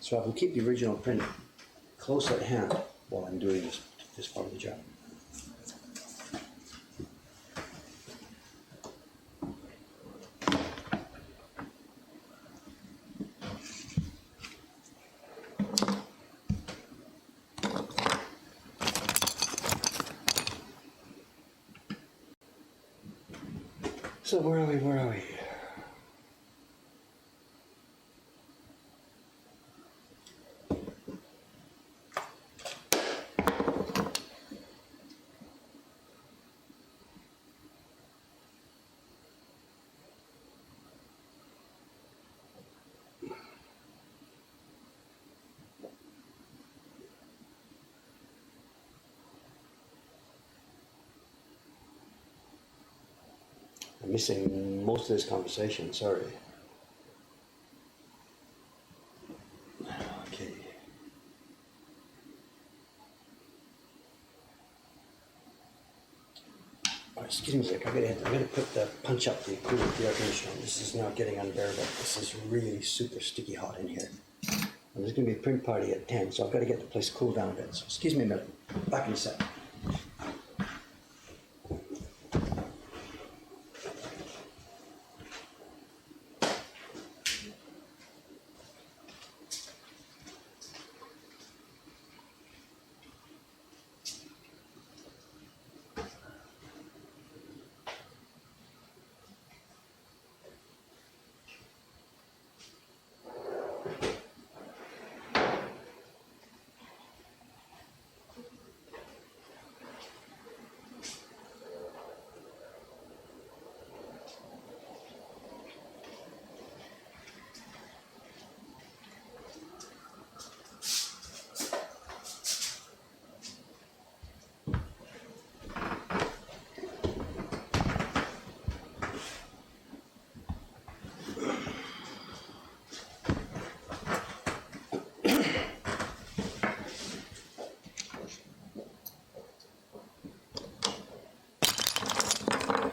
So I will keep the original print close at hand while I'm doing this part of the job. So where are we? I'm missing most of this conversation, sorry. Okay. Alright, excuse me a sec, I'm gonna put the punch up the air conditioner. This is now getting unbearable. This is really super sticky hot in here. And there's gonna be a print party at 10, so I've got to get the place cooled down a bit. So excuse me a minute. Back in a sec.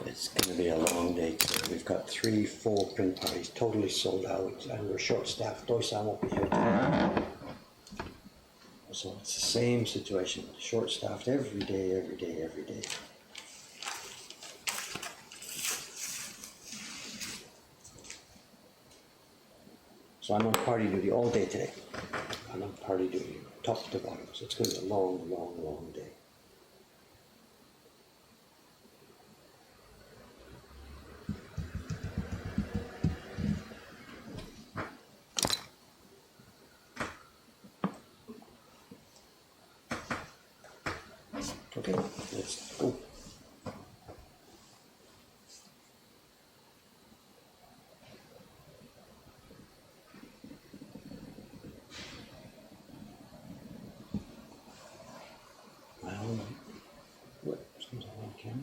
It's going to be a long day today. We've got 3 full print parties totally sold out and we're short staffed. Doysan won't be here today. So it's the same situation. Short staffed every day. So I'm on party duty all day today. I'm on party duty, top to bottom. So it's going to be a long day. Okay, let's go. Well, what? Seems like on camera.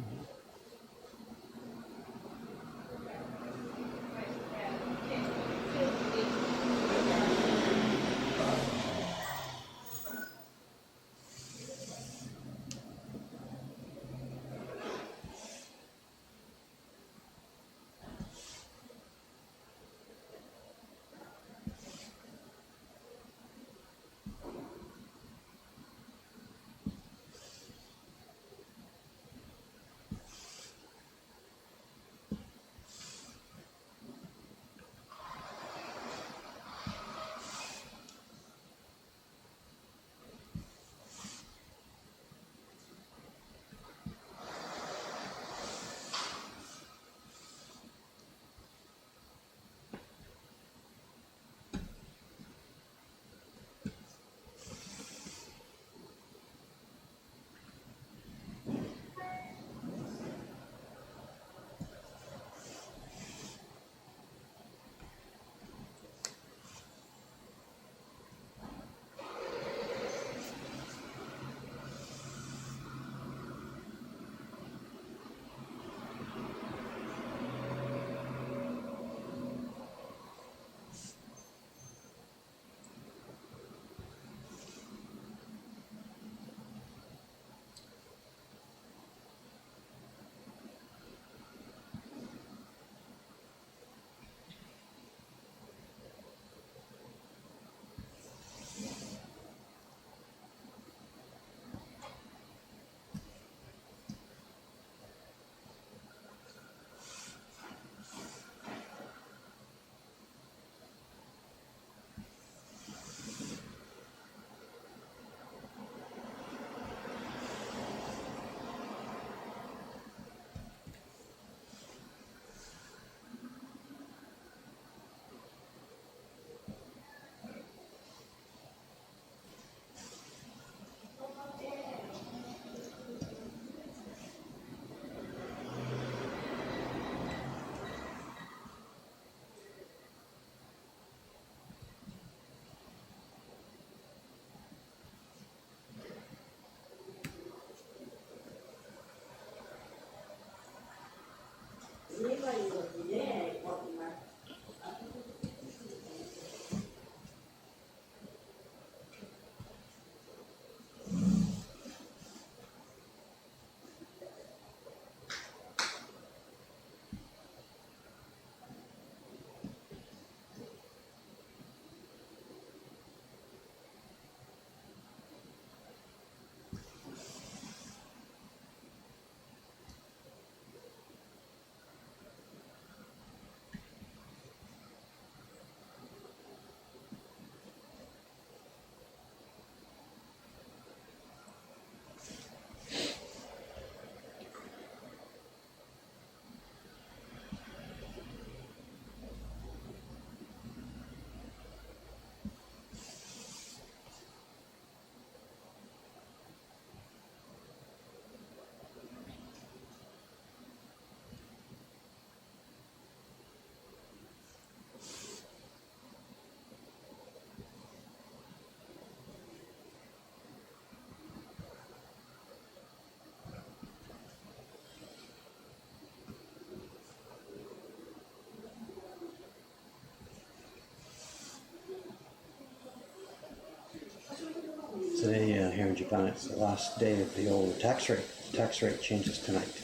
Don, it's the last day of the old tax rate. The tax rate changes tonight.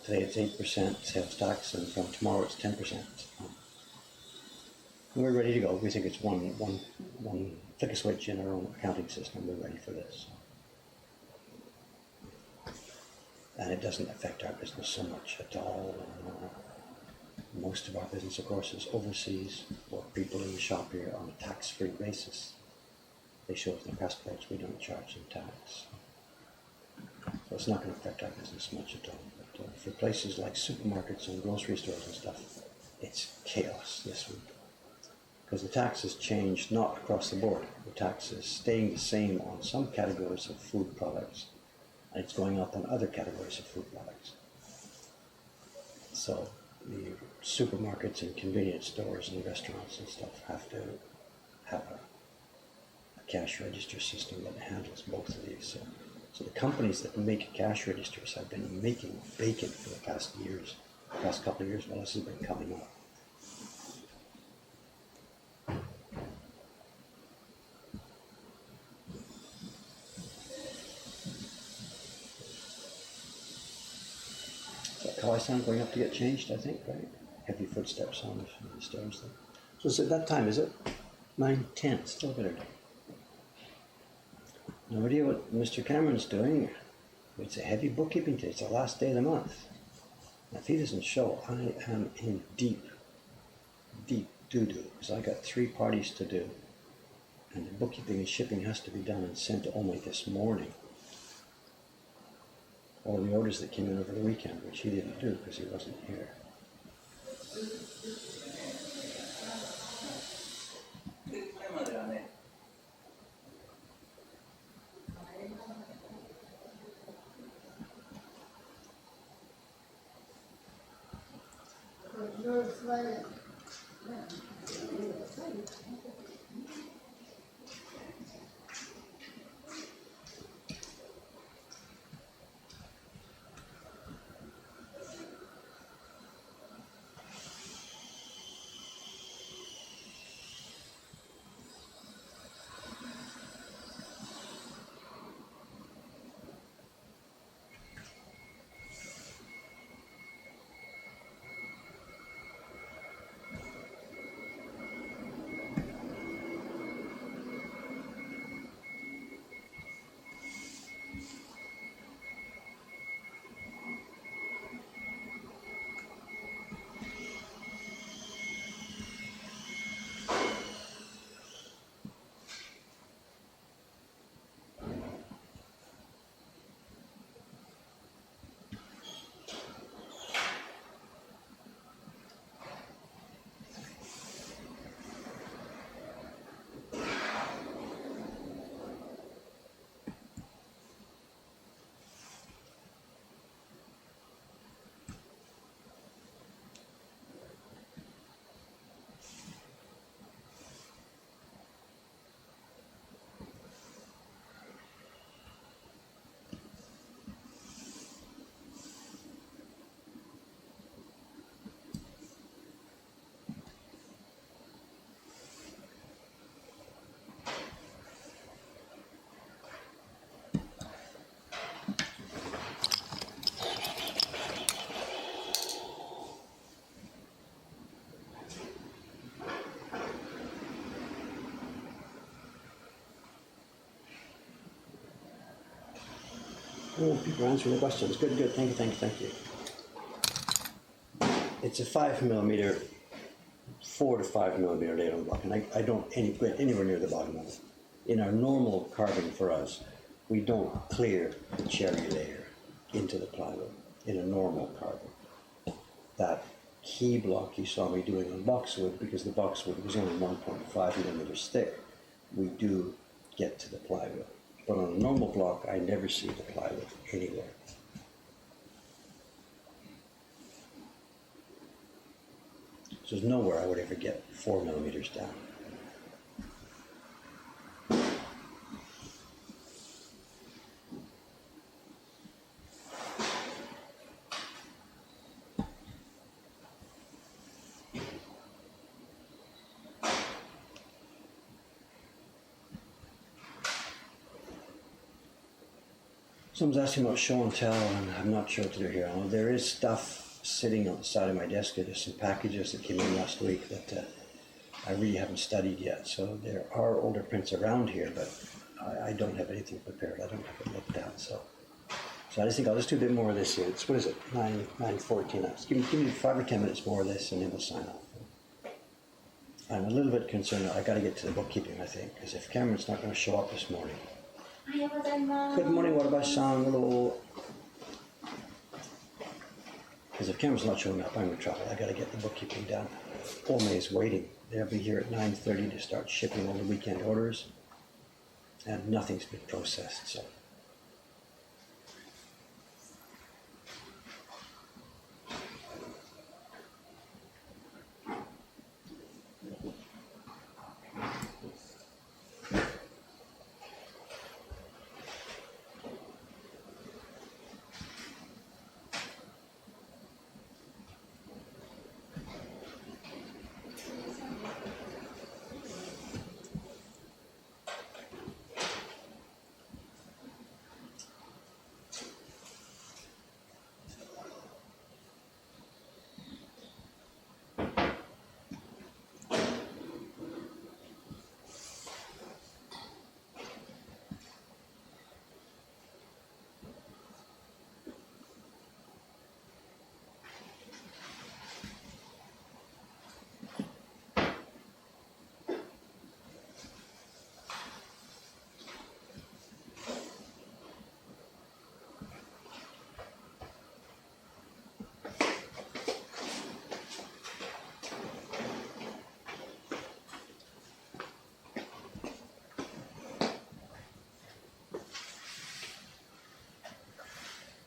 Today it's 8% sales tax, and from tomorrow it's 10%. We're ready to go. We think it's one flick a switch in our own accounting system. We're ready for this. And it doesn't affect our business so much at all. Most of our business, of course, is overseas, or people in the shop here on a tax-free basis. They show us their passports, we don't charge them tax. So it's not going to affect our business much at all. But for places like supermarkets and grocery stores and stuff, it's chaos this week. Because the tax has changed not across the board. The tax is staying the same on some categories of food products, and it's going up on other categories of food products. So the supermarkets and convenience stores and restaurants and stuff have to have a cash register system that handles both of these. So the companies that make cash registers have been making bacon for the past couple of years while this has been coming up. Collie sound going up to get changed, I think, right? Heavy footsteps on the stairs there. So it's at that time, is it? 9:10, still better day. No idea what Mr. Cameron's doing. It's a heavy bookkeeping day. It's the last day of the month. Now, if he doesn't show, I am in deep doo-doo, because I got 3 parties to do. And the bookkeeping and shipping has to be done and sent only this morning. All the orders that came in over the weekend, which he didn't do because he wasn't here. Oh, people are answering the questions. Good. Thank you. It's a 5mm, 4 to 5mm dado block, and I don't get anywhere near the bottom of it. In our normal carving for us, we don't clear the cherry layer into the plywood in a normal carving. That key block you saw me doing on boxwood, because the boxwood was only 1.5mm thick, we do get to the plywood. But on a normal block, I never see the plywood anywhere. So there's nowhere I would ever get 4mm down. Someone's asking about show and tell, and I'm not sure what to do here. There is stuff sitting on the side of my desk. There's some packages that came in last week that I really haven't studied yet. So there are older prints around here, but I don't have anything prepared. I don't have it looked at. So I just think I'll just do a bit more of this here. It's, what is it, 9:14. Give me 5 or 10 minutes more of this, and then we'll sign off. I'm a little bit concerned. I got to get to the bookkeeping, I think, because if Cameron's not going to show up this morning. Good morning, Watabashi-san. Hello. Because if Cameron's not showing up, I'm in trouble. I got to get the bookkeeping done. Ome is waiting. They'll be here at 9:30 to start shipping all the weekend orders, and nothing's been processed. So.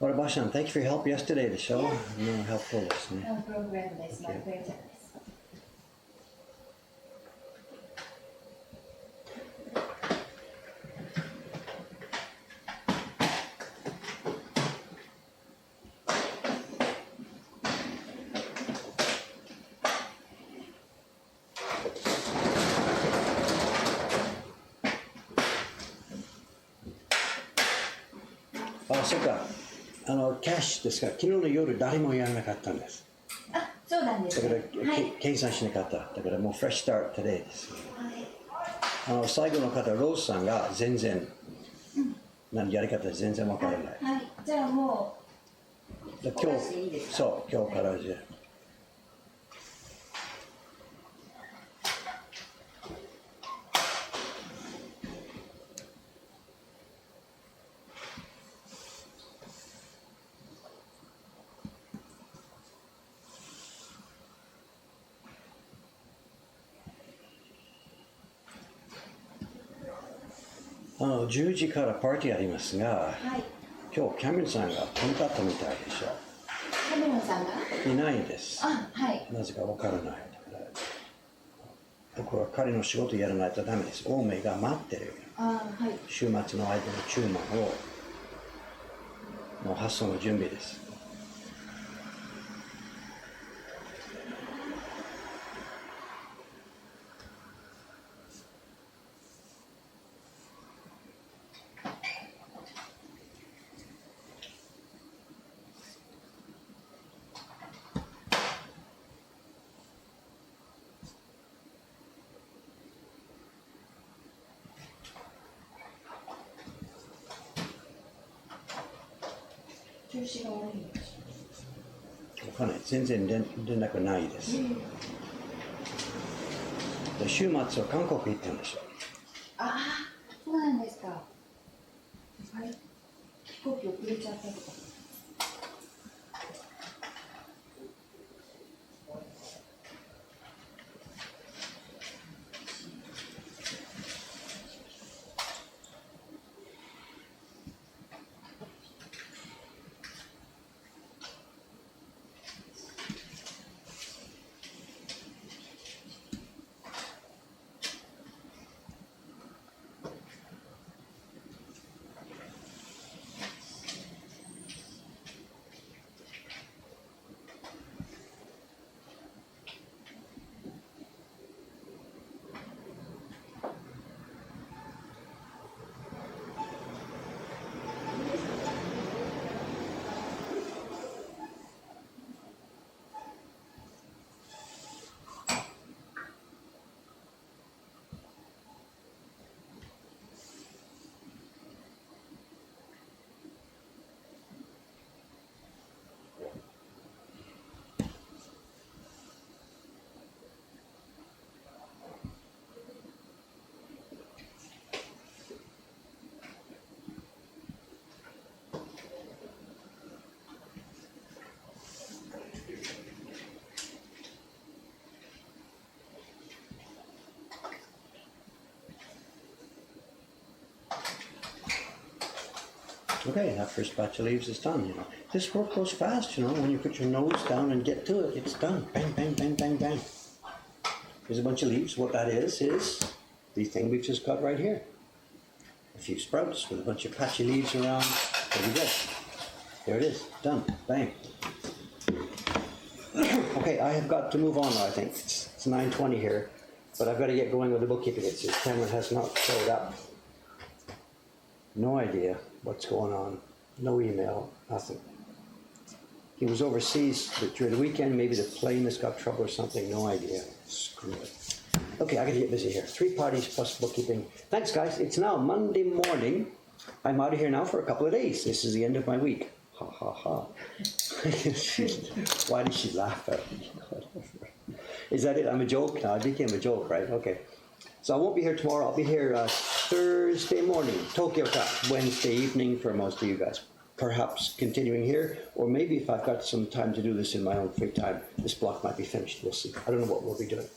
Watabashi-san, thank you for your help yesterday, the show. No helpful listening. No problemです。My pleasure です。あ、そっか。キャッシュですから、昨日の夜誰もやらなかったんです。あ、そうなんですだから、ね。はい。計算しなかった。だからもうフレッシュスタート today です。はい。最後の方、ローズさんが全然、やり方全然わからない。はい。じゃあもう、今お出していいですか？そう、今日からじゃ。10時からパーティーありますが、はい。今日キャメロンさんが飛んだったみたいでしょ。キャメロンさんがいないんです。あ、はい。なぜかわからない。僕は彼の仕事やらないとダメです。オーメが待ってる。あ、はい。週末の間の注文をもう発送の準備です。調子が悪いのかしわかんない。全然連絡ないです。で週末は韓国行ったんでしょ。ああ、そうなんですか。あれ、飛行機遅れちゃったとか。Okay, that first batch of leaves is done, you know. This work goes fast, you know, when you put your nose down and get to it, it's done. Bang, bang, bang, bang, bang. Here's a bunch of leaves. What that is the thing we've just got right here. A few sprouts with a bunch of patchy leaves around. There we go. There it is, done, bang. Okay, I have got to move on now, I think. It's 9:20 here, but I've got to get going with the bookkeeping. Cameron has not showed up. No idea what's going on. No email, nothing. He was overseas during the weekend. Maybe the plane has got trouble or something. No idea. Screw it. Okay, I got to get busy here. 3 parties plus bookkeeping. Thanks, guys. It's now Monday morning. I'm out of here now for a couple of days. This is the end of my week. Ha ha ha. Why did she laugh at me? Is that it? I'm a joke now. I became a joke, right? Okay. So I won't be here tomorrow. I'll be here Thursday morning, Tokyo time, Wednesday evening for most of you guys. Perhaps continuing here, or maybe if I've got some time to do this in my own free time, this block might be finished. We'll see. I don't know what we'll be doing.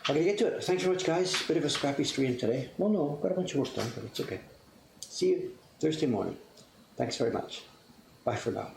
I'm going to get to it. Thanks very much, guys. Bit of a scrappy stream today. Well, no, I've got a bunch of work done, but it's okay. See you Thursday morning. Thanks very much. Bye for now.